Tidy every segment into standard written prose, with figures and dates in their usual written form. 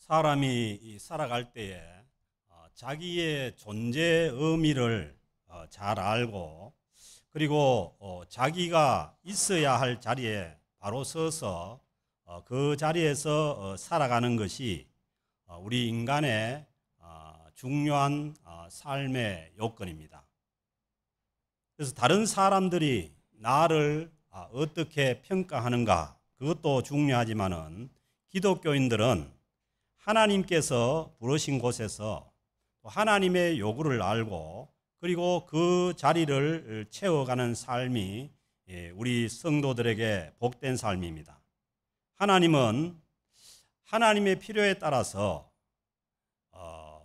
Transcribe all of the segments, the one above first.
사람이 살아갈 때에 자기의 존재 의미를 잘 알고, 그리고 자기가 있어야 할 자리에 바로 서서 그 자리에서 살아가는 것이 우리 인간의 중요한 삶의 요건입니다. 그래서 다른 사람들이 나를 어떻게 평가하는가, 그것도 중요하지만은 기독교인들은 하나님께서 부르신 곳에서 하나님의 요구를 알고, 그리고 그 자리를 채워가는 삶이 우리 성도들에게 복된 삶입니다. 하나님은 하나님의 필요에 따라서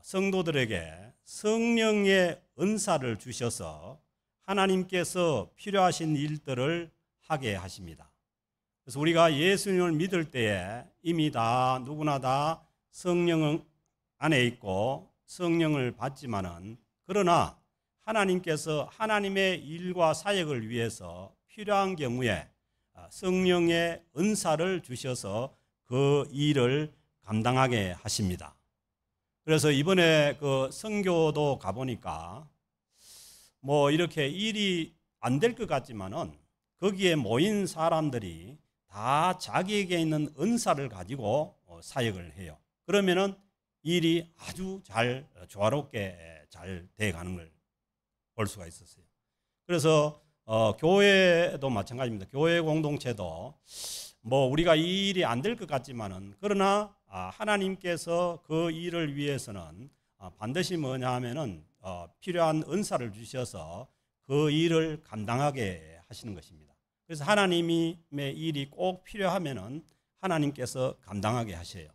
성도들에게 성령의 은사를 주셔서 하나님께서 필요하신 일들을 하게 하십니다. 그래서 우리가 예수님을 믿을 때에 이미 다 누구나 다 성령 안에 있고 성령을 받지만은, 그러나 하나님께서 하나님의 일과 사역을 위해서 필요한 경우에 성령의 은사를 주셔서 그 일을 감당하게 하십니다. 그래서 이번에 그 선교도 가보니까 뭐 이렇게 일이 안 될 것 같지만은 거기에 모인 사람들이 다 자기에게 있는 은사를 가지고 사역을 해요. 그러면은 일이 아주 잘 조화롭게 잘 돼가는 걸 볼 수가 있었어요. 그래서 교회도 마찬가지입니다. 교회 공동체도 뭐 우리가 이 일이 안 될 것 같지만은, 그러나 하나님께서 그 일을 위해서는 반드시 뭐냐 하면은 필요한 은사를 주셔서 그 일을 감당하게 하시는 것입니다. 그래서 하나님의 일이 꼭 필요하면은 하나님께서 감당하게 하셔요.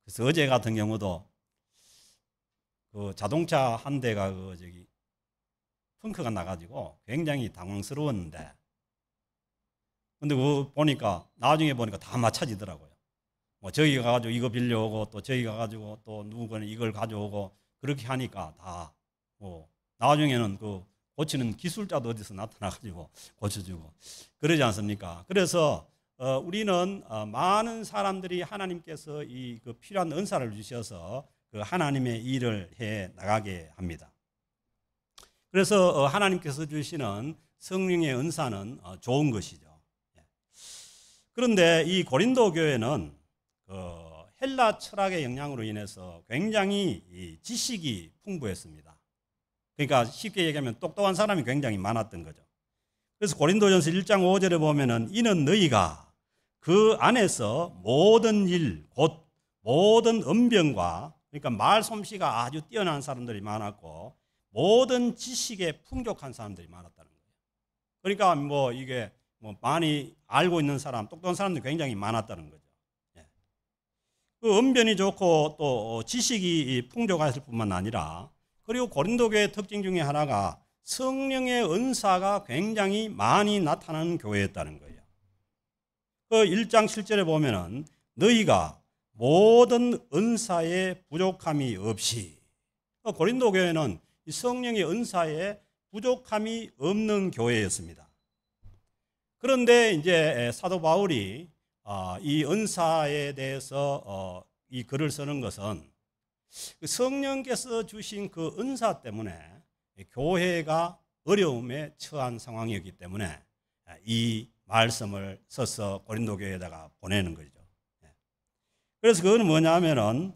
그래서 어제 같은 경우도 그 자동차 한 대가 펑크가 나가지고 굉장히 당황스러웠는데, 근데 그 보니까 나중에 보니까 다 맞춰지더라고요. 뭐 저기 가가지고 이거 빌려오고, 또 저기 가가지고 또 누구는 이걸 가져오고, 그렇게 하니까 다 나중에는 그 고치는 기술자도 어디서 나타나가지고 고쳐주고 그러지 않습니까? 그래서 우리는 많은 사람들이 하나님께서 그 필요한 은사를 주셔서 그 하나님의 일을 해 나가게 합니다. 그래서 하나님께서 주시는 성령의 은사는 좋은 것이죠. 그런데 이 고린도 교회는 헬라 철학의 영향으로 인해서 굉장히 지식이 풍부했습니다. 그러니까 쉽게 얘기하면 똑똑한 사람이 굉장히 많았던 거죠. 그래서 고린도전서 1장 5절에 보면은 이는 너희가 그 안에서 모든 일, 곧 모든 언변과, 그러니까 말솜씨가 아주 뛰어난 사람들이 많았고 모든 지식에 풍족한 사람들이 많았다는 거예요. 그러니까 뭐 이게 뭐 많이 알고 있는 사람, 똑똑한 사람들이 굉장히 많았다는 거죠. 그 언변이 좋고 또 지식이 풍족했을 뿐만 아니라, 그리고 고린도 교회의 특징 중에 하나가 성령의 은사가 굉장히 많이 나타나는 교회였다는 거예요. 그 1장 7절에 보면은 너희가 모든 은사에 부족함이 없이, 고린도 교회는 성령의 은사에 부족함이 없는 교회였습니다. 그런데 이제 사도 바울이 이 은사에 대해서 이 글을 쓰는 것은 성령께서 주신 그 은사 때문에 교회가 어려움에 처한 상황이었기 때문에 이 말씀을 써서 고린도 교회에다가 보내는 거죠. 그래서 그건 뭐냐 하면은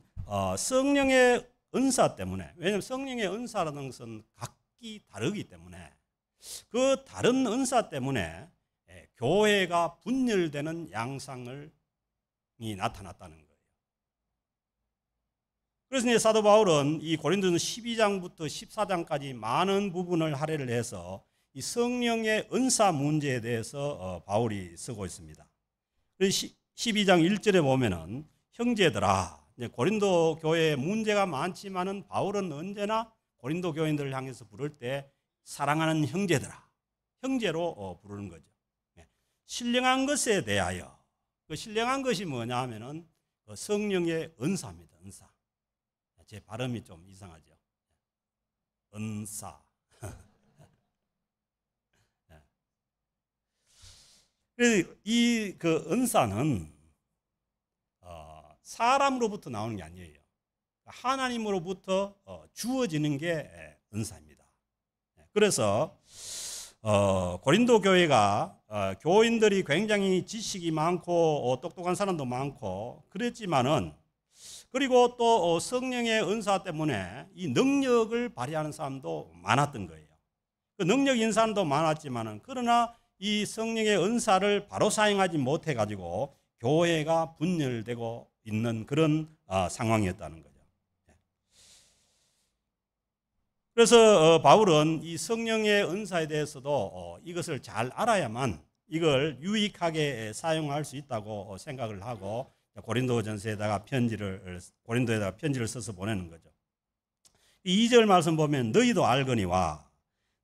성령의 은사 때문에, 왜냐하면 성령의 은사라는 것은 각기 다르기 때문에 그 다른 은사 때문에 교회가 분열되는 양상이 나타났다는 거예요. 그래서 이제 사도 바울은 이 고린도전서 12장부터 14장까지 많은 부분을 할애를 해서 이 성령의 은사 문제에 대해서 바울이 쓰고 있습니다. 12장 1절에 보면은 형제들아, 고린도 교회에 문제가 많지만은 바울은 언제나 고린도 교인들을 향해서 부를 때 사랑하는 형제들아, 형제로 부르는 거죠. 신령한 것에 대하여, 그 신령한 것이 뭐냐 하면은 성령의 은사입니다. 은사. 제 발음이 좀 이상하죠. 은사. 이 그 은사는 사람으로부터 나오는 게 아니에요. 하나님으로부터 주어지는 게 은사입니다. 그래서 고린도 교회가 교인들이 굉장히 지식이 많고 똑똑한 사람도 많고 그랬지만은, 그리고 또 성령의 은사 때문에 이 능력을 발휘하는 사람도 많았던 거예요. 그 능력 있는 사람도 많았지만은, 그러나 이 성령의 은사를 바로 사용하지 못해 가지고 교회가 분열되고 있는 그런 상황이었다는 거죠. 그래서 바울은 이 성령의 은사에 대해서도 이것을 잘 알아야만 이걸 유익하게 사용할 수 있다고 생각을 하고 고린도에다가 편지를 써서 보내는 거죠. 이 2절 말씀 보면 너희도 알거니와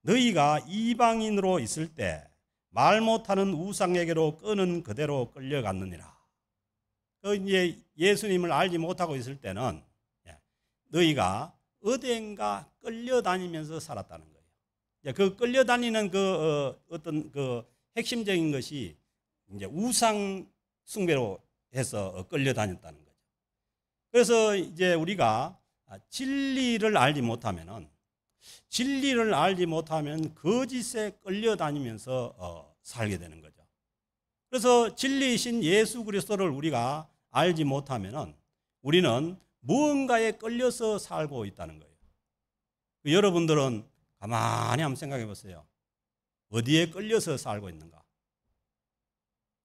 너희가 이방인으로 있을 때 말 못하는 우상에게로 끄는 그대로 끌려갔느니라. 이제 예수님을 알지 못하고 있을 때는 너희가 어딘가 끌려다니면서 살았다는 거예요. 그 끌려다니는 어떤 핵심적인 것이 이제 우상 숭배로 해서 끌려다녔다는 거죠. 그래서 이제 우리가 진리를 알지 못하면 거짓에 끌려다니면서 살게 되는 거죠. 그래서 진리이신 예수 그리스도를 우리가 알지 못하면 우리는 무언가에 끌려서 살고 있다는 거예요. 여러분들은 가만히 한번 생각해 보세요. 어디에 끌려서 살고 있는가?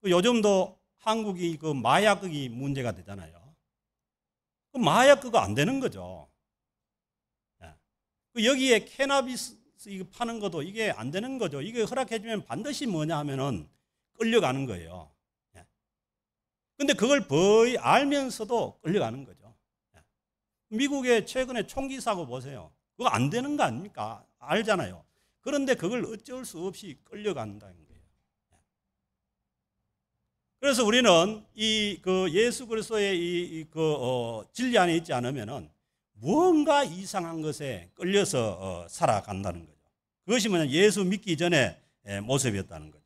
요즘도 한국이 마약이 문제가 되잖아요. 마약그거 안 되는 거죠. 여기에 캐나비스 파는 것도 이게 안 되는 거죠. 이게 허락해주면 반드시 뭐냐 하면은 끌려가는 거예요. 근데 그걸 거의 알면서도 끌려가는 거죠. 미국에 최근에 총기 사고 보세요. 그거 안 되는 거 아닙니까? 알잖아요. 그런데 그걸 어쩔 수 없이 끌려간다는 거예요. 그래서 우리는 예수 그리스도의 진리 안에 있지 않으면은 무언가 이상한 것에 끌려서 살아간다는 거죠. 그것이 뭐냐, 예수 믿기 전에 모습이었다는 거죠.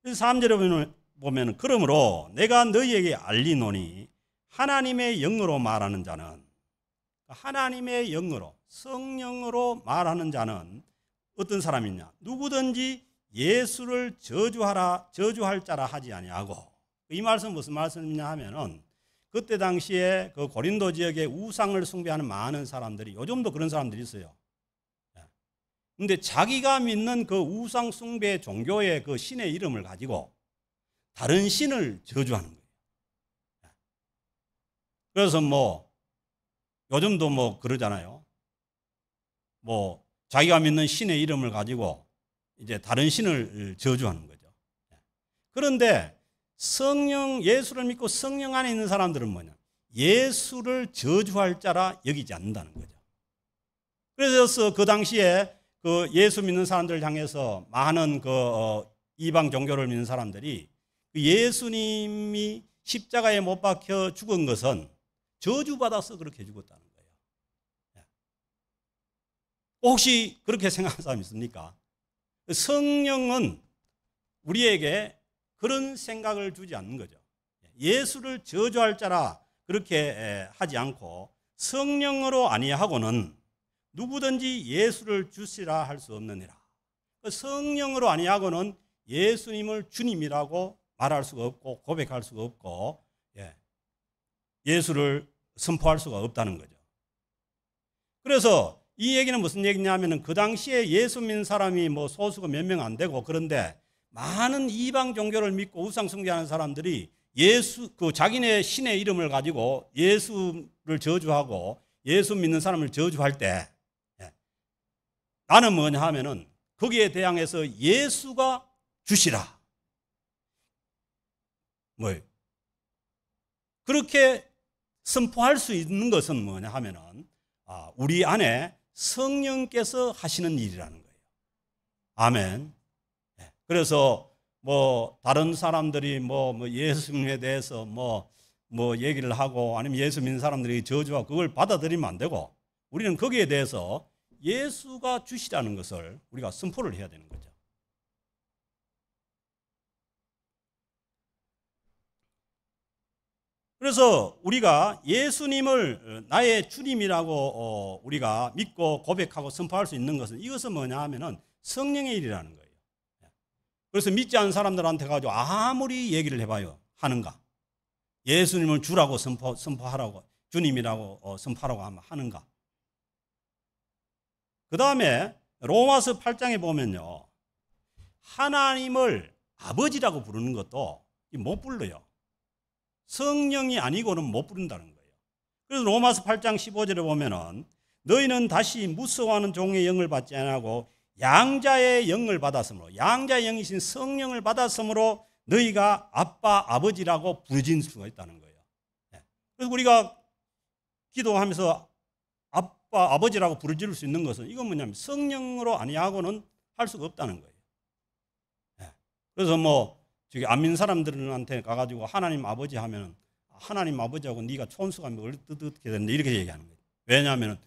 그래서 3절에 보면 그러므로 내가 너희에게 알리노니 하나님의 영으로 말하는 자는, 하나님의 영으로 성령으로 말하는 자는 어떤 사람이냐, 누구든지 예수를 저주할 자라 하지 아니하고. 이 말씀 무슨 말씀이냐 하면은 그때 당시에 그 고린도 지역에 우상을 숭배하는 많은 사람들이, 요즘도 그런 사람들이 있어요. 근데 자기가 믿는 그 우상 숭배 종교의 그 신의 이름을 가지고 다른 신을 저주하는 거예요. 그래서 요즘도 그러잖아요. 자기가 믿는 신의 이름을 가지고 이제 다른 신을 저주하는 거죠. 그런데 예수를 믿고 성령 안에 있는 사람들은 뭐냐? 예수를 저주할 자라 여기지 않는다는 거죠. 그래서 그 당시에 그 예수 믿는 사람들을 향해서 많은 이방 종교를 믿는 사람들이 예수님이 십자가에 못 박혀 죽은 것은 저주받아서 그렇게 죽었다는 거예요. 혹시 그렇게 생각하는 사람 있습니까? 성령은 우리에게 그런 생각을 주지 않는 거죠. 예수를 저주할 자라 그렇게 하지 않고 성령으로 아니하고는 누구든지 예수를 주시라 할 수 없느니라. 성령으로 아니하고는 예수님을 주님이라고 말할 수가 없고 고백할 수가 없고 예수를 선포할 수가 없다는 거죠. 그래서 이 얘기는 무슨 얘기냐면 그 당시에 예수 믿는 사람이 소수가 몇 명 안 되고, 그런데 많은 이방 종교를 믿고 우상 숭배하는 사람들이 자기네 신의 이름을 가지고 예수를 저주하고 예수 믿는 사람을 저주할 때 나는 뭐냐 하면은 거기에 대항해서 예수가 주시라. 그렇게 선포할 수 있는 것은 뭐냐 하면은 우리 안에 성령께서 하시는 일이라는 거예요. 아멘. 그래서 다른 사람들이 예수님에 대해서 얘기를 하고 아니면 예수 믿는 사람들이 저주하고 그걸 받아들이면 안 되고, 우리는 거기에 대해서 예수가 주시라는 것을 우리가 선포를 해야 되는 거죠. 그래서 우리가 예수님을 나의 주님이라고 우리가 믿고 고백하고 선포할 수 있는 것은 이것은 뭐냐 하면은 성령의 일이라는 거예요. 그래서 믿지 않는 사람들한테 가지고 아무리 얘기를 해봐요. 하는가? 예수님을 주라고 선포하라고, 주님이라고 선포하라고 하면 하는가? 그 다음에 로마서 8장에 보면요, 하나님을 아버지라고 부르는 것도 못 불러요. 성령이 아니고는 못 부른다는 거예요. 그래서 로마서 8장 15절에 보면은 너희는 다시 무서워하는 종의 영을 받지 않고 양자의 영을 받았으므로, 양자의 영이신 성령을 받았으므로 너희가 아빠 아버지라고 부르짖을 수가 있다는 거예요. 그래서 우리가 기도하면서 아빠 아버지라고 부르짖을 수 있는 것은 이건 뭐냐면 성령으로 아니하고는 할 수가 없다는 거예요. 그래서 뭐 저기 안 믿는 사람들한테 가가지고 하나님 아버지 하면 하나님 아버지하고 네가 촌수가면 어떻게 되는데 이렇게 얘기하는 거예요. 왜냐하면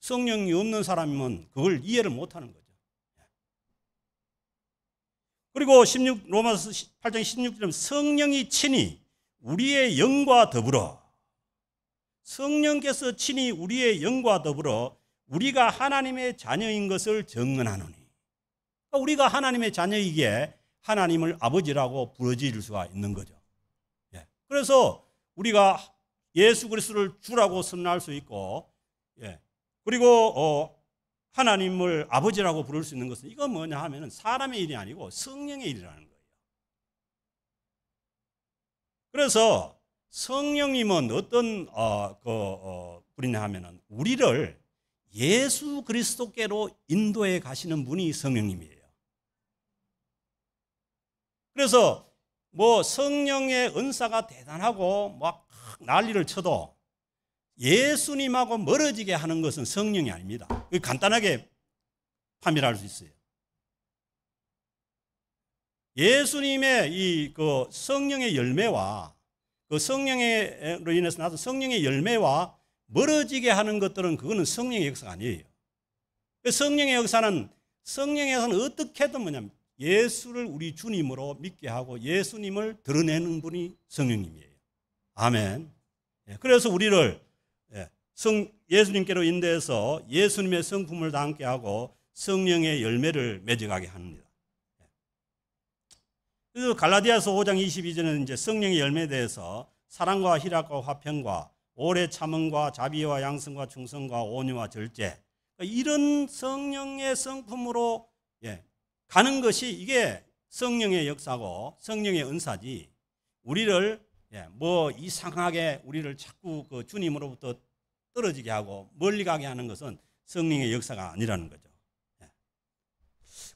성령이 없는 사람이면 그걸 이해를 못하는 거죠. 그리고 로마서 8장 16절에 성령이 친히 우리의 영과 더불어, 성령께서 친히 우리의 영과 더불어 우리가 하나님의 자녀인 것을 증언하노니, 우리가 하나님의 자녀이기에 하나님을 아버지라고 부르짖을 수가 있는 거죠. 그래서 우리가 예수 그리스도를 주라고 선언할 수 있고, 그리고 하나님을 아버지라고 부를 수 있는 것은 이건 뭐냐 하면은 사람의 일이 아니고 성령의 일이라는 거예요. 그래서 성령님은 어떤 분이냐 하면은 우리를 예수 그리스도께로 인도해 가시는 분이 성령님이에요. 그래서 뭐 성령의 은사가 대단하고 막 난리를 쳐도 예수님하고 멀어지게 하는 것은 성령이 아닙니다. 간단하게 판별할 수 있어요. 예수님의 이 성령의 열매와 그 성령으로 인해서 나서 성령의 열매와 멀어지게 하는 것들은 그거는 성령의 역사가 아니에요. 성령의 역사는 성령에서는 어떻게든 뭐냐면 예수를 우리 주님으로 믿게 하고 예수님을 드러내는 분이 성령님이에요. 아멘. 그래서 우리를 예수님께로 인도해서 예수님의 성품을 담게 하고 성령의 열매를 맺어가게 합니다. 그래서 갈라디아서 5장 22절에는 이제 성령의 열매에 대해서 사랑과 희락과 화평과 오래 참음과 자비와 양성과 충성과 온유와 절제, 이런 성령의 성품으로 가는 것이 이게 성령의 역사고 성령의 은사지, 우리를 뭐 이상하게 우리를 자꾸 그 주님으로부터 떨어지게 하고 멀리 가게 하는 것은 성령의 역사가 아니라는 거죠.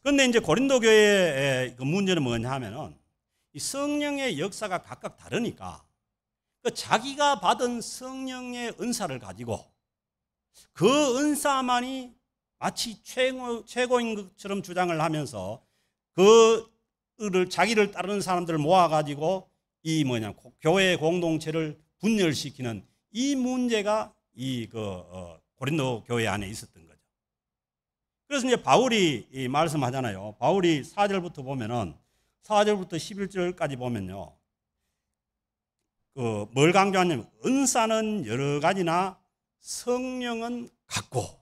그런데 이제 고린도 교회의 그 문제는 뭐냐 하면은 이 성령의 역사가 각각 다르니까 그 자기가 받은 성령의 은사를 가지고 그 은사만이 마치 최고인 것처럼 주장을 하면서 그를 자기를 따르는 사람들을 모아가지고 이 교회 공동체를 분열시키는 이 문제가 이 고린도 교회 안에 있었던 거죠. 그래서 이제 바울이 말씀하잖아요. 바울이 4절부터 보면은 4절부터 11절까지 보면요, 뭘 강조하냐면 은사는 여러 가지나 성령은 같고,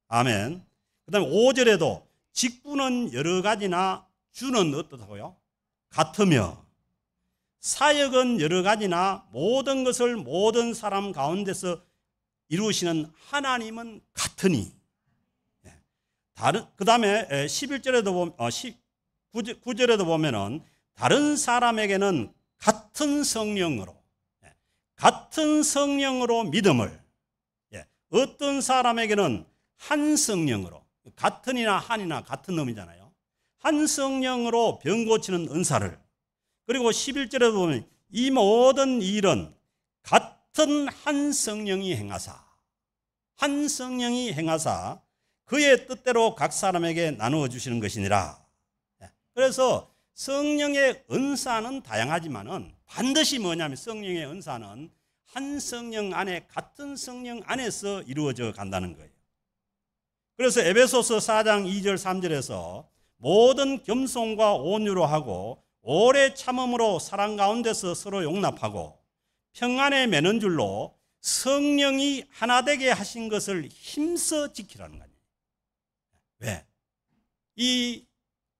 아멘. 그다음에 5절에도 직분은 여러 가지나 주는 어떻다고요? 같으며, 사역은 여러 가지나 모든 것을 모든 사람 가운데서 이루시는 하나님은 같으니. 그 다음에 11절에도 9절에도 보면은 다른 사람에게는 같은 성령으로 믿음을, 어떤 사람에게는 한 성령으로, 같은이나 한이나 같은 놈이잖아요. 한 성령으로 병 고치는 은사를, 그리고 11절에도 보면 이 모든 일은 같은 한 성령이 행하사 그의 뜻대로 각 사람에게 나누어 주시는 것이니라. 그래서 성령의 은사는 다양하지만은 반드시 뭐냐면 성령의 은사는 한 성령 안에, 같은 성령 안에서 이루어져 간다는 거예요. 그래서 에베소서 4장 2절 3절에서 모든 겸손과 온유로 하고 오래 참음으로 사랑 가운데서 서로 용납하고 평안에 매는 줄로 성령이 하나 되게 하신 것을 힘써 지키라는 거예요. 왜? 이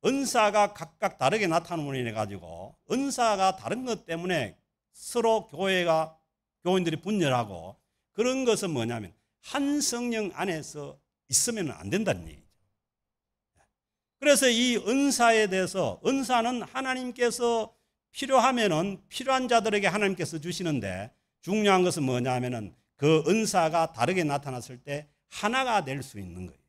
은사가 각각 다르게 나타남으로 인해 가지고 은사가 다른 것 때문에 서로 교인들이 분열하고 그런 것은 뭐냐면 한 성령 안에서 있으면 안 된다는 얘기죠. 그래서 이 은사에 대해서 은사는 하나님께서 필요하면은 필요한 자들에게 하나님께서 주시는데 중요한 것은 뭐냐면은 그 은사가 다르게 나타났을 때 하나가 될 수 있는 거예요.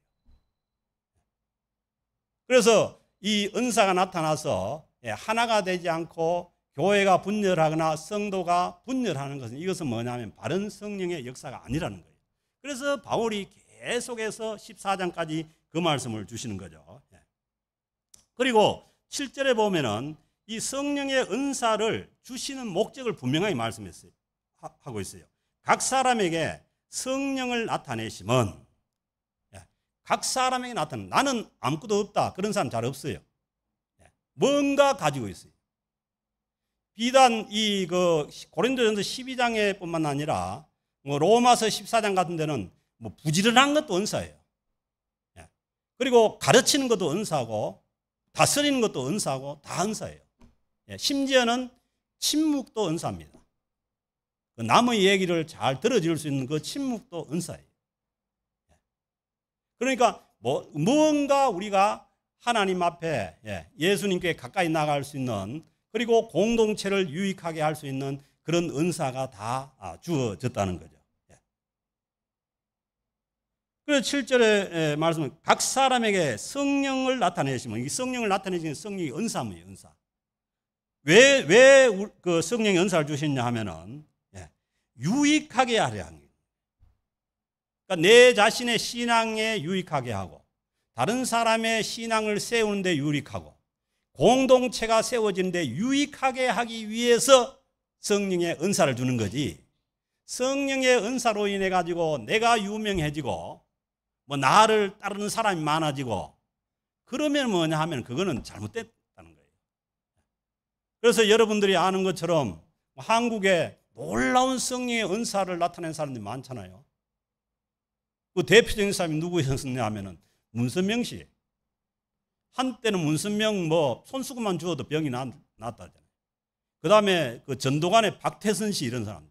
그래서 이 은사가 나타나서 하나가 되지 않고 교회가 분열하거나 성도가 분열하는 것은 이것은 뭐냐면 바른 성령의 역사가 아니라는 거예요. 그래서 바울이 계속해서 14장까지 그 말씀을 주시는 거죠. 그리고 7절에 보면은 이 성령의 은사를 주시는 목적을 분명하게 말씀했어요. 하고 있어요. 각 사람에게 성령을 나타내심은 각 사람에게 나타나는 나는 아무것도 없다. 그런 사람 잘 없어요. 뭔가 가지고 있어요. 비단 이 고린도전서 12장에 뿐만 아니라 로마서 14장 같은 데는 부지런한 것도 은사예요. 그리고 가르치는 것도 은사고 다스리는 것도 은사고 다 은사예요. 심지어는 침묵도 은사입니다. 남의 얘기를 잘 들어줄 수 있는 그 침묵도 은사예요. 그러니까 무언가 우리가 하나님 앞에 예수님께 가까이 나갈 수 있는 그리고 공동체를 유익하게 할 수 있는 그런 은사가 다 주어졌다는 거죠. 그래서 7절의 말씀은 각 사람에게 성령을 나타내시면 이 성령을 나타내시는 성령이 은사입니다. 은사. 왜 그 성령의 은사를 주셨냐 하면은 유익하게 하려 합니다. 그러니까 내 자신의 신앙에 유익하게 하고 다른 사람의 신앙을 세우는데 유익하고 공동체가 세워지는데 유익하게 하기 위해서 성령의 은사를 주는 거지. 성령의 은사로 인해 가지고 내가 유명해지고 나를 따르는 사람이 많아지고 그러면 뭐냐 하면 그거는 잘못됐다는 거예요. 그래서 여러분들이 아는 것처럼 한국에 놀라운 성령의 은사를 나타낸 사람들이 많잖아요. 그 대표적인 사람이 누구였느냐 하면은 문선명 씨. 한때는 문선명 손수건만 주어도 병이 났다잖아요. 그 다음에 그 전도관의 박태선 씨 이런 사람들.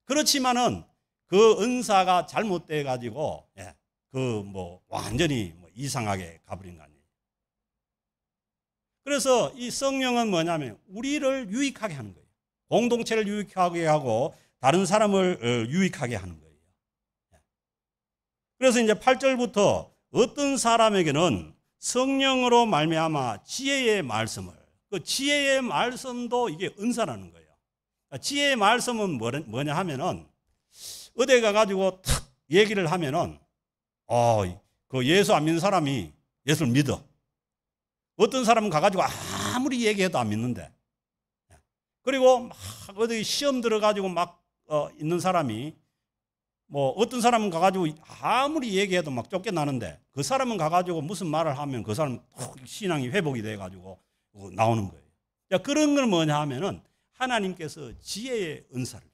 그렇지만은 그 은사가 잘못돼 가지고 완전히 이상하게 가버린 거 아니에요. 그래서 이 성령은 뭐냐면 우리를 유익하게 하는 거예요. 공동체를 유익하게 하고 다른 사람을 유익하게 하는 거예요. 그래서 이제 8절부터 어떤 사람에게는 성령으로 말미암아 지혜의 말씀을 그 지혜의 말씀도 이게 은사라는 거예요. 지혜의 말씀은 뭐냐 하면은 어디 가가지고 탁 얘기를 하면은 그 예수 안 믿는 사람이 예수를 믿어. 어떤 사람은 가가지고 아무리 얘기해도 안 믿는데 그리고 막 어디 시험 들어가지고 막 있는 사람이 어떤 사람은 가가지고 아무리 얘기해도 막 쫓겨나는데 그 사람은 가가지고 무슨 말을 하면 그 사람 신앙이 회복이 돼가지고 나오는 거예요. 그런 건 뭐냐 하면은 하나님께서 지혜의 은사를.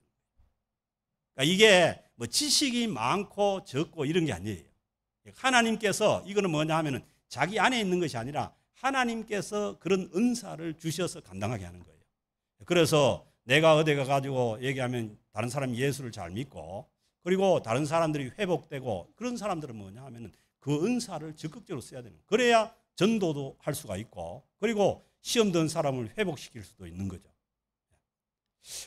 그러니까 이게 지식이 많고 적고 이런 게 아니에요. 하나님께서 이거는 뭐냐 하면은 자기 안에 있는 것이 아니라 하나님께서 그런 은사를 주셔서 감당하게 하는 거예요. 그래서 내가 어디 가가지고 얘기하면 다른 사람이 예수를 잘 믿고 그리고 다른 사람들이 회복되고 그런 사람들은 뭐냐 하면은 그 은사를 적극적으로 써야 되는 거예요. 그래야 전도도 할 수가 있고 그리고 시험 든 사람을 회복시킬 수도 있는 거죠.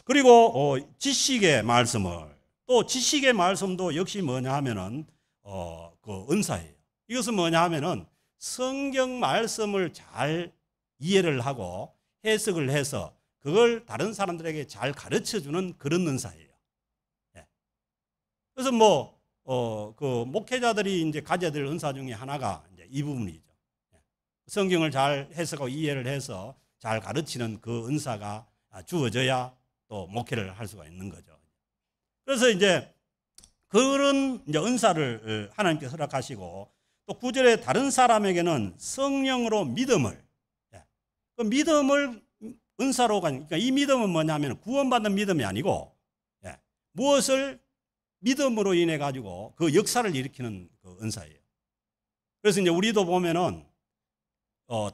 그리고 지식의 말씀을 또 지식의 말씀도 역시 뭐냐 하면은 그 은사예요. 이것은 뭐냐 하면은 성경 말씀을 잘 이해를 하고 해석을 해서 그걸 다른 사람들에게 잘 가르쳐 주는 그런 은사예요. 그래서 그 목회자들이 이제 가져야 될 은사 중에 하나가 이제 이 부분이죠. 성경을 잘 해석하고 이해를 해서 잘 가르치는 그 은사가 주어져야 또 목회를 할 수가 있는 거죠. 그래서 이제 그런 이제 은사를 하나님께 허락하시고 또 9절에 다른 사람에게는 성령으로 믿음을 그 믿음을 은사로 그러니까 이 믿음은 뭐냐면 구원받는 믿음이 아니고 무엇을 믿음으로 인해 가지고 그 역사를 일으키는 그 은사예요. 그래서 이제 우리도 보면은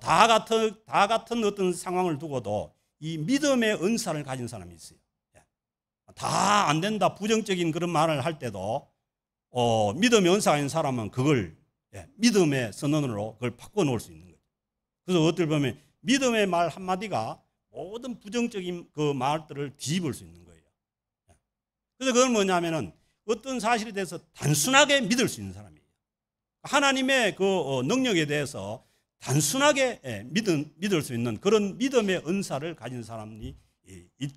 다 같은 어떤 상황을 두고도 이 믿음의 은사를 가진 사람이 있어요. 다 안 된다 부정적인 그런 말을 할 때도 믿음의 은사가 있는 사람은 그걸 믿음의 선언으로 그걸 바꿔놓을 수 있는 거죠. 그래서 어떨 보면 믿음의 말 한마디가 모든 부정적인 그 말들을 뒤집을 수 있는 거예요. 그래서 그건 뭐냐면은 어떤 사실에 대해서 단순하게 믿을 수 있는 사람이에요. 하나님의 그 능력에 대해서 단순하게 믿을 수 있는 그런 믿음의 은사를 가진 사람이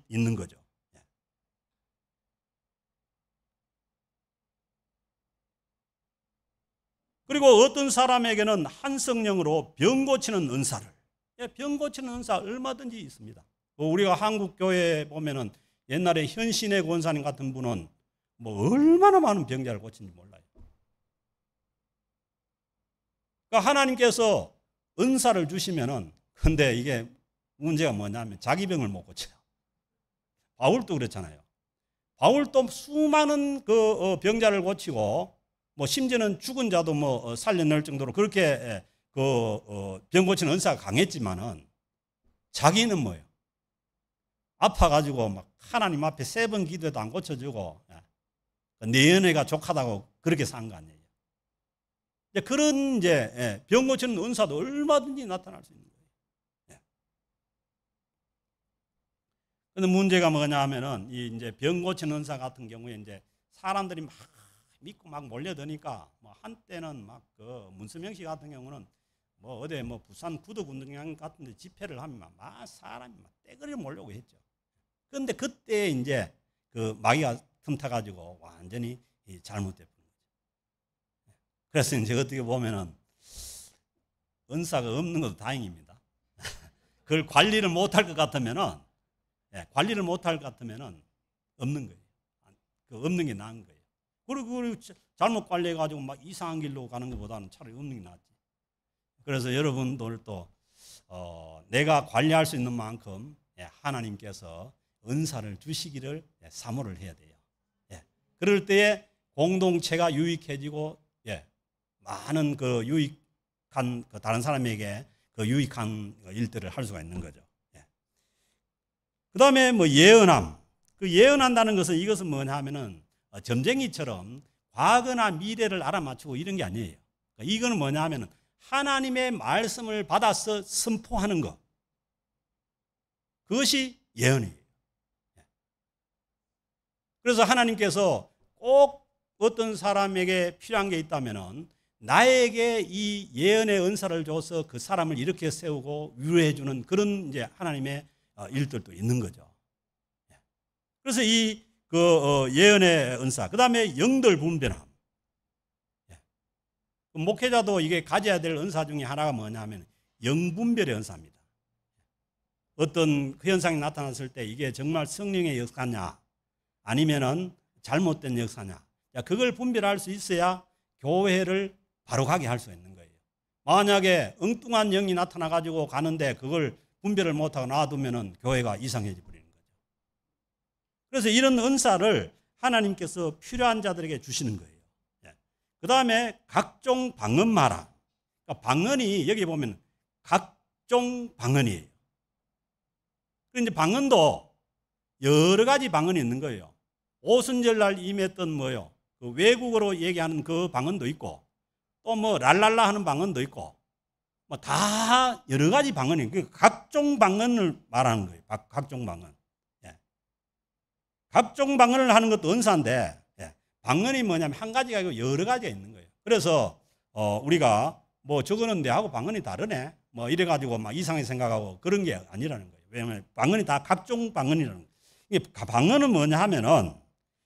있는 거죠. 그리고 어떤 사람에게는 한 성령으로 병 고치는 은사를, 병 고치는 은사 얼마든지 있습니다. 우리가 한국 교회에 보면은 옛날에 현신의 권사님 같은 분은 뭐 얼마나 많은 병자를 고친지 몰라요. 그러니까 하나님께서 은사를 주시면은, 근데 이게 문제가 뭐냐면 자기 병을 못 고쳐요. 바울도 그랬잖아요. 바울도 수많은 그 병자를 고치고 뭐 심지어는 죽은 자도 뭐 살려낼 정도로 그렇게 병 고치는 은사가 강했지만은 자기는 뭐예요? 아파가지고 막 하나님 앞에 3번 기도해도 안 고쳐주고 내 연애가 족하다고 그렇게 산 거 아니에요. 그런 병 고치는 은사도 얼마든지 나타날 수 있는 거예요. 그런데 문제가 뭐냐 하면은 이제 병 고치는 은사 같은 경우에 이제 사람들이 막 믿고 막 몰려드니까 뭐 한때는 막 그 문수명 씨 같은 경우는 뭐 어디 뭐 부산 구도운동장 같은 데 집회를 하면 막 사람이 막 떼거리를 몰려고 했죠. 그런데 그때 이제 그 마귀가 틈타가지고 완전히 잘못됐던 거죠. 그래서 이제 어떻게 보면은 은사가 없는 것도 다행입니다. 그걸 관리를 못할 것 같으면은 없는 거예요. 없는 게 나은 거예요. 그리고 잘못 관리해가지고 막 이상한 길로 가는 것보다는 차라리 없는 게 낫지. 그래서 여러분들도 내가 관리할 수 있는 만큼 하나님께서 은사를 주시기를 사모를 해야 돼요. 그럴 때에 공동체가 유익해지고 많은 그 유익한 다른 사람에게 그 유익한 일들을 할 수가 있는 거죠. 그 다음에 뭐 예언함. 그 예언한다는 것은 이것은 뭐냐 하면은 점쟁이처럼 과거나 미래를 알아맞히고 이런 게 아니에요. 이거는 뭐냐 하면은 하나님의 말씀을 받아서 선포하는 것. 그것이 예언이에요. 그래서 하나님께서 꼭 어떤 사람에게 필요한 게 있다면은 나에게 이 예언의 은사를 줘서 그 사람을 일으켜 세우고 위로해 주는 그런 이제 하나님의 일들도 있는 거죠. 그래서 이 예언의 은사, 그 다음에 영들 분별함. 목회자도 이게 가져야 될 은사 중에 하나가 뭐냐면 영분별의 은사입니다. 어떤 그 현상이 나타났을 때 이게 정말 성령의 역사냐 아니면은 잘못된 역사냐, 그걸 분별할 수 있어야 교회를 바로 가게 할 수 있는 거예요. 만약에 엉뚱한 영이 나타나 가지고 가는데 그걸 분별을 못하고 놔두면은 교회가 이상해져 버리는 거죠. 그래서 이런 은사를 하나님께서 필요한 자들에게 주시는 거예요. 그 다음에 각종 방언 말함. 그러니까 방언이 여기 보면 각종 방언이에요. 그런데 방언도 여러 가지 방언이 있는 거예요. 오순절날 임했던 뭐요? 그 외국어로 얘기하는 그 방언도 있고, 또 뭐 랄랄라 하는 방언도 있고, 뭐 다 여러 가지 방언이, 각종 방언을 말하는 거예요. 각종 방언. 각종 방언을 하는 것도 은사인데, 방언이 뭐냐면 한 가지가 아니고 여러 가지가 있는 거예요. 그래서 우리가 뭐 저거는 내하고 방언이 다르네, 뭐 이래가지고 막 이상하게 생각하고 그런 게 아니라는 거예요. 왜냐하면 방언이 다 각종 방언이라는 거예요. 이게 방언은 뭐냐 하면은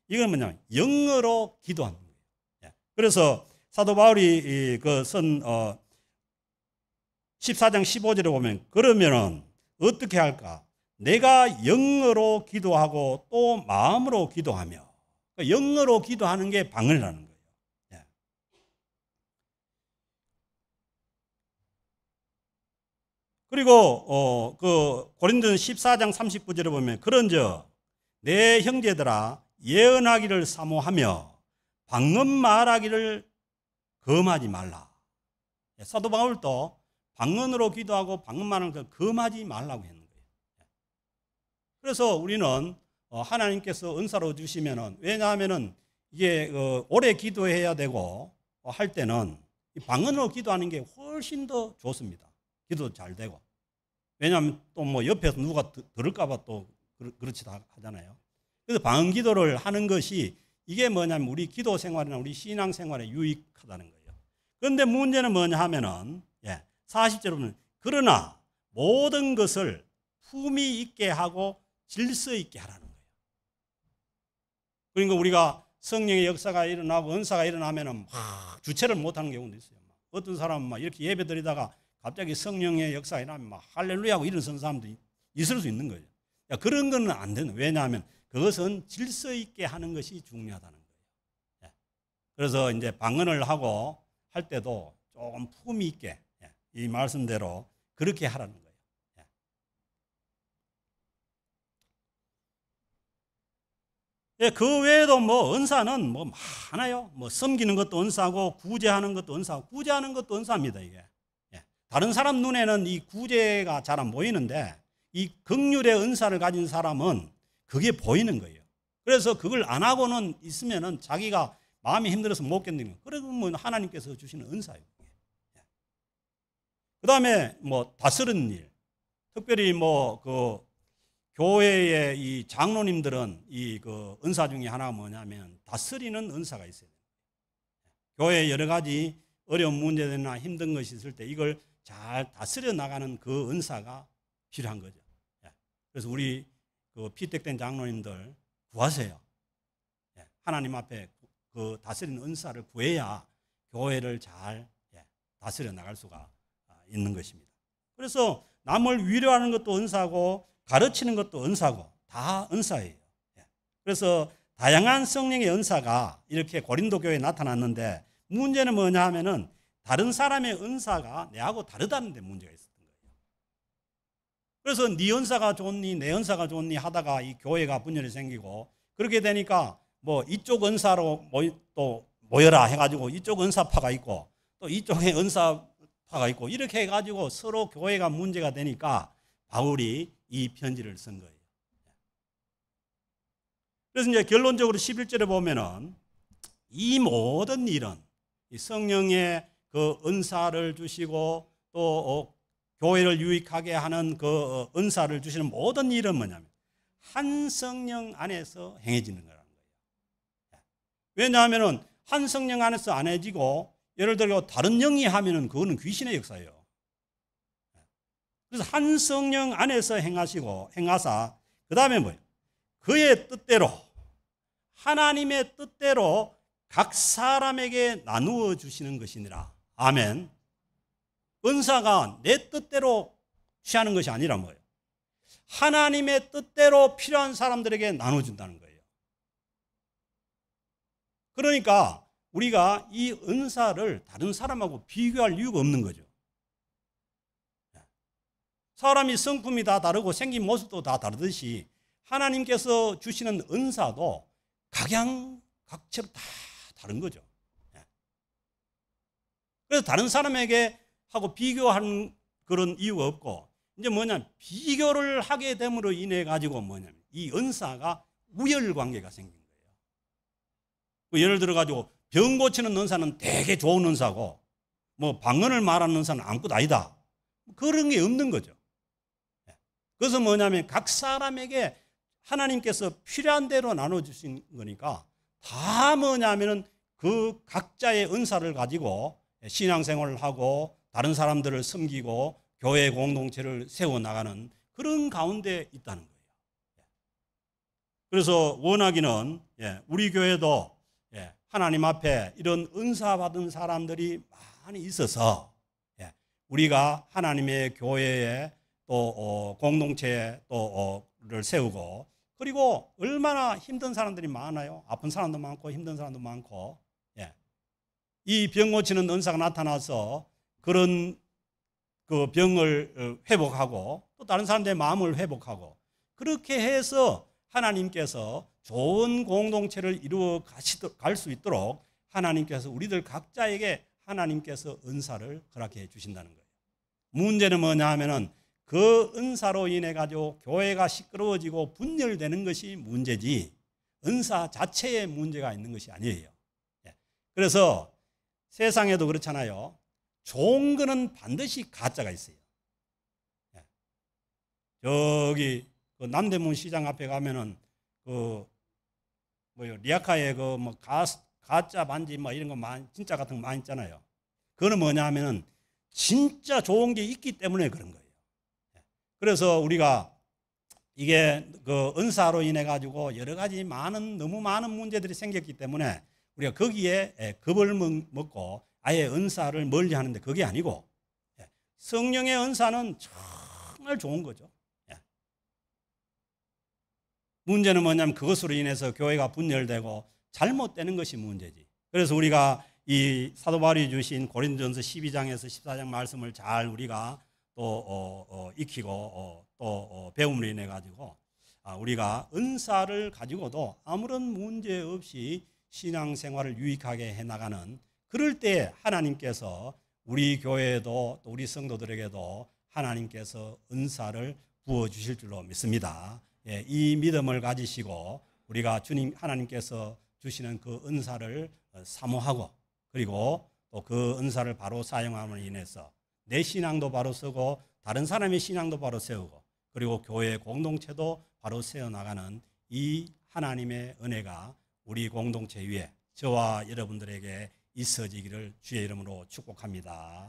이건 뭐냐면 영어로 기도하는 거예요. 그래서 사도 바울이 그 14장 15절에 보면 그러면은 어떻게 할까? 내가 영어로 기도하고 또 마음으로 기도하며, 영어로 기도하는 게 방언이라는 거예요. 그리고 그 고린도전 14장 39절에 보면 그런즉 내 형제들아 예언하기를 사모하며 방언 말하기를 금하지 말라. 사도 바울도 방언으로 기도하고 방언 말하는 걸 금하지 말라고 했는 거예요. 그래서 우리는 하나님께서 은사로 주시면은, 왜냐하면은 이게 오래 기도해야 되고 할 때는 방언으로 기도하는 게 훨씬 더 좋습니다. 기도 잘 되고. 왜냐하면 또 뭐 옆에서 누가 들을까봐 또 그렇지도 하잖아요. 그래서 방언 기도를 하는 것이 이게 뭐냐면 우리 기도 생활이나 우리 신앙 생활에 유익하다는 거예요. 그런데 문제는 뭐냐 하면은 40절에 보면 그러나 모든 것을 품위 있게 하고 질서 있게 하라는 거예요. 그러니까 우리가 성령의 역사가 일어나고 은사가 일어나면은 막 주체를 못하는 경우도 있어요. 어떤 사람은 막 이렇게 예배 드리다가 갑자기 성령의 역사가 일어나면 막 할렐루야 하고 일어서는 사람도 있을 수 있는 거예요. 그런 건 안 되는 거예요. 왜냐하면 그것은 질서 있게 하는 것이 중요하다는 거예요. 그래서 이제 방언을 하고 할 때도 조금 품위 있게 이 말씀대로 그렇게 하라는 거예요. 그 외에도 뭐 은사는 뭐 많아요. 뭐 섬기는 것도 은사고 구제하는 것도 은사고, 구제하는 것도 은사입니다. 이게 다른 사람 눈에는 이 구제가 잘 안 보이는데 이 긍휼의 은사를 가진 사람은 그게 보이는 거예요. 그래서 그걸 안 하고는 있으면은 자기가 마음이 힘들어서 못 견디는 거예요. 그러면 하나님께서 주시는 은사예요. 그 다음에 뭐 다스리는 일, 특별히 뭐 그 교회의 이 장로님들은 이 그 은사 중에 하나가 뭐냐면 다스리는 은사가 있어요. 교회에 여러 가지 어려운 문제들이나 힘든 것이 있을 때 이걸 잘 다스려 나가는 그 은사가 필요한 거죠. 그래서 우리 그 피택된 장로님들 구하세요. 하나님 앞에 그 다스리는 은사를 구해야 교회를 잘 다스려 나갈 수가 있는 것입니다. 그래서 남을 위로하는 것도 은사고 가르치는 것도 은사고 다 은사예요. 그래서 다양한 성령의 은사가 이렇게 고린도 교회에 나타났는데 문제는 뭐냐 하면은 다른 사람의 은사가 내하고 다르다는 데 문제가 있었던 거예요. 그래서 네 은사가 좋니 내 은사가 좋니 하다가 이 교회가 분열이 생기고, 그렇게 되니까 뭐 이쪽 은사로 또 모여라 해가지고 이쪽 은사파가 있고 또 이쪽에 은사파가 있고 이렇게 해가지고 서로 교회가 문제가 되니까 바울이 이 편지를 쓴 거예요. 그래서 이제 결론적으로 11절에 보면은 이 모든 일은 이 성령의 그 은사를 주시고 또 교회를 유익하게 하는 그 은사를 주시는 모든 일은 뭐냐면 한 성령 안에서 행해지는 거라는 거예요. 왜냐하면은 한 성령 안에서 안 해지고 예를 들어 다른 영이 하면은 그거는 귀신의 역사예요. 그래서 한 성령 안에서 행하사 그 다음에 뭐예요? 그의 뜻대로, 하나님의 뜻대로 각 사람에게 나누어 주시는 것이니라. 아멘. 은사가 내 뜻대로 취하는 것이 아니라 뭐예요? 하나님의 뜻대로 필요한 사람들에게 나눠준다는 거예요. 그러니까 우리가 이 은사를 다른 사람하고 비교할 이유가 없는 거죠. 사람이 성품이 다 다르고 생긴 모습도 다 다르듯이 하나님께서 주시는 은사도 각양각체로 다 다른 거죠. 그래서 다른 사람에게 하고 비교하는 그런 이유가 없고, 이제 뭐냐면 비교를 하게 됨으로 인해 가지고 뭐냐면 이 은사가 우열 관계가 생긴 거예요. 예를 들어 가지고 병 고치는 은사는 되게 좋은 은사고 뭐 방언을 말하는 은사는 아무것도 아니다. 그런 게 없는 거죠. 그래서 뭐냐면 각 사람에게 하나님께서 필요한 대로 나눠주신 거니까 다 뭐냐면은 그 각자의 은사를 가지고 신앙생활을 하고 다른 사람들을 섬기고 교회 공동체를 세워나가는 그런 가운데 있다는 거예요. 그래서 원하기는 우리 교회도 하나님 앞에 이런 은사 받은 사람들이 많이 있어서 우리가 하나님의 교회에 또 공동체에 또를 세우고, 그리고 얼마나 힘든 사람들이 많아요. 아픈 사람도 많고 힘든 사람도 많고, 이 병 고치는 은사가 나타나서 그런 그 병을 회복하고 또 다른 사람들의 마음을 회복하고 그렇게 해서 하나님께서 좋은 공동체를 이루어 갈 수 있도록 하나님께서 우리들 각자에게 하나님께서 은사를 허락해 주신다는 거예요. 문제는 뭐냐 하면은 그 은사로 인해 가지고 교회가 시끄러워지고 분열되는 것이 문제지 은사 자체에 문제가 있는 것이 아니에요. 그래서 세상에도 그렇잖아요. 좋은 거는 반드시 가짜가 있어요. 저기 그 남대문 시장 앞에 가면은 그 뭐요 리아카에 그 뭐 가짜 반지 뭐 이런 거 많이 진짜 같은 거 많이 있잖아요. 그거는 뭐냐 하면은 진짜 좋은 게 있기 때문에 그런 거예요. 그래서 우리가 이게 그 은사로 인해 가지고 여러 가지 너무 많은 문제들이 생겼기 때문에 우리가 거기에 겁을 먹고 아예 은사를 멀리 하는데 그게 아니고 성령의 은사는 정말 좋은 거죠. 문제는 뭐냐면 그것으로 인해서 교회가 분열되고 잘못되는 것이 문제지. 그래서 우리가 이 사도 바울이 주신 고린도전서 12장에서 14장 말씀을 잘 우리가 또 익히고 또 배움으로 인해 가지고 우리가 은사를 가지고도 아무런 문제 없이 신앙생활을 유익하게 해나가는 그럴 때 하나님께서 우리 교회에도 또 우리 성도들에게도 하나님께서 은사를 부어주실 줄로 믿습니다. 이 믿음을 가지시고 우리가 주님 하나님께서 주시는 그 은사를 사모하고 그리고 또 그 은사를 바로 사용함으로 인해서 내 신앙도 바로 서고 다른 사람의 신앙도 바로 세우고 그리고 교회 공동체도 바로 세워나가는 이 하나님의 은혜가 우리 공동체 위에 저와 여러분들에게 있어지기를 주의 이름으로 축복합니다.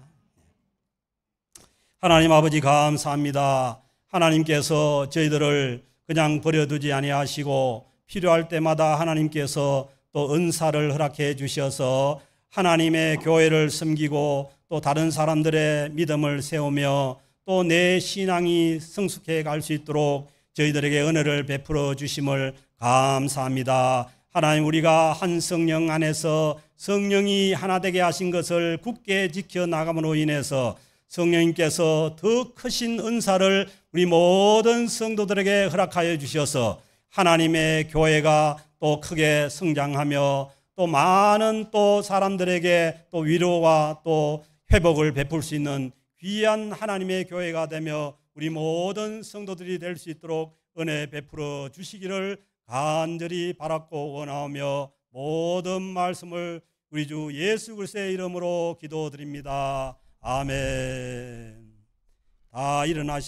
하나님 아버지 감사합니다. 하나님께서 저희들을 그냥 버려두지 아니하시고 필요할 때마다 하나님께서 또 은사를 허락해 주셔서 하나님의 교회를 섬기고 또 다른 사람들의 믿음을 세우며 또 내 신앙이 성숙해 갈 수 있도록 저희들에게 은혜를 베풀어 주심을 감사합니다. 하나님 우리가 한 성령 안에서 성령이 하나 되게 하신 것을 굳게 지켜나감으로 인해서 성령님께서 더 크신 은사를 우리 모든 성도들에게 허락하여 주셔서 하나님의 교회가 또 크게 성장하며 또 많은 또 사람들에게 또 위로와 또 회복을 베풀 수 있는 귀한 하나님의 교회가 되며 우리 모든 성도들이 될 수 있도록 은혜 베풀어 주시기를 간절히 바랐고 원하오며 모든 말씀을 우리 주 예수 그리스도의 이름으로 기도드립니다. 아멘. 다 일어나셔